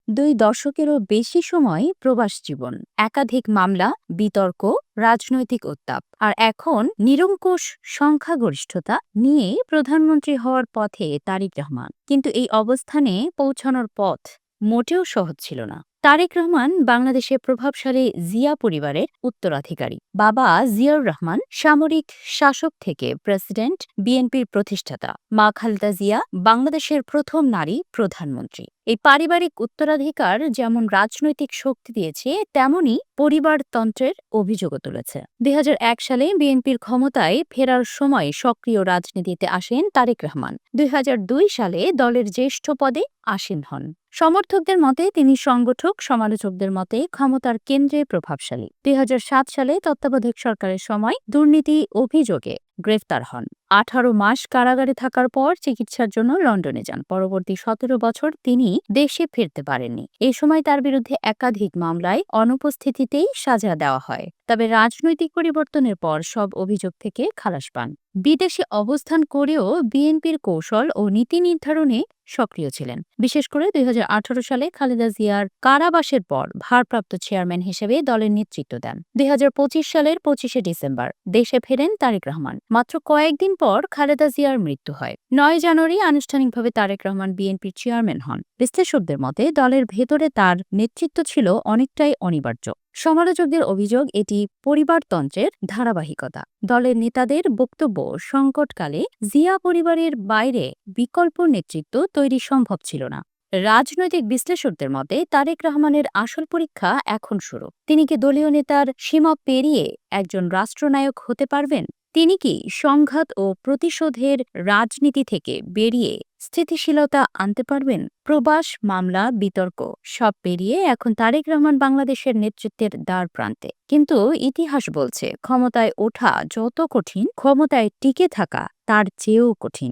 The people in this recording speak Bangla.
2 দশকেরও বেশি সময় প্রবাস জীবন, একাধিক মামলা, বিতর্ক, রাজনৈতিক উত্তাপ আর এখন নিরঙ্কুশ সংখ্যাগরিষ্ঠতা নিয়ে প্রধানমন্ত্রী হওয়ার পথে তারেক রহমান। কিন্তু এই অবস্থানে পৌঁছানোর পথ মোটেও সহজ ছিল না। তারেক রহমান বাংলাদেশের প্রভাবশালী জিয়া পরিবারের উত্তরাধিকারী। বাবা জিয়াউর রহমান সামরিক শাসক থেকে প্রেসিডেন্ট, বিএনপির প্রতিষ্ঠাতা। মা খালেদা জিয়া বাংলাদেশের প্রথম নারী প্রধানমন্ত্রী। এই পারিবারিক উত্তরাধিকার যেমন রাজনৈতিক শক্তি দিয়েছে, তেমনি পরিবারতন্ত্রের অভিযোগও তুলেছে। ২০০১ সালে বিএনপির ক্ষমতায় ফেরার সময় সক্রিয় রাজনীতিতে আসেন তারেক রহমান। ২০০২ সালে দলের জ্যেষ্ঠ পদে আসীন হন। সমর্থকদের মতে তিনি সংগঠক, সমালোচকদের মতে ক্ষমতার কেন্দ্রে প্রভাবশালী। ২০০৭ সালে তত্ত্বাবধায়ক সরকারের সময় দুর্নীতি অভিযোগে গ্রেফতার হন। ১৮ মাস কারাগারে থাকার পর চিকিৎসার জন্য লন্ডনে যান। পরবর্তী ১৭ বছর তিনি দেশে ফিরতে পারেননি। এই সময় তার বিরুদ্ধে একাধিক মামলায় অনুপস্থিতিতেই সাজা দেওয়া হয়। তবে রাজনৈতিক পরিবর্তনের পর সব অভিযোগ থেকে খালাস পান। বিদেশে অবস্থান করেও বিএনপির কৌশল ও নীতি নির্ধারণে সক্রিয় ছিলেন। বিশেষ করে ২০১৮ সালে খালেদা জিয়ার কারাবাসের পর ভারপ্রাপ্ত চেয়ারম্যান হিসেবে দলের নেতৃত্ব দেন। ২০২৫ সালের ২৫শে ডিসেম্বর দেশে ফেরেন তারেক রহমান। মাত্র কয়েকদিন পর খালেদা জিয়ার মৃত্যু হয়। ৯ জানুয়ারি আনুষ্ঠানিকভাবে তারেক রহমান বিএনপির চেয়ারম্যান হন। বিশ্লেষকদের মতে দলের ভেতরে তার নেতৃত্ব ছিল অনেকটাই অনিবার্য। সমালোচকদের অভিযোগ এটি পরিবারতন্ত্রের ধারাবাহিকতা। দলের নেতাদের বক্তব্য, সংকটকালে জিয়া পরিবারের বাইরে বিকল্প নেতৃত্ব তৈরি সম্ভব ছিল না। রাজনৈতিক বিশ্লেষকদের মতে তারেক রহমানের আসল পরীক্ষা এখন শুরু। তিনি কি দলীয় নেতার সীমা পেরিয়ে একজন রাষ্ট্রনায়ক হতে পারবেন? তিনি কি সংঘাত ও প্রতিশোধের রাজনীতি থেকে বেরিয়ে স্থিতিশীলতা আনতে পারবেন? প্রবাস, মামলা, বিতর্ক সব পেরিয়ে এখন তারেক রহমান বাংলাদেশের নেতৃত্বের দ্বার প্রান্তে। কিন্তু ইতিহাস বলছে ক্ষমতায় ওঠা যত কঠিন, ক্ষমতায় টিকে থাকা তার চেয়েও কঠিন।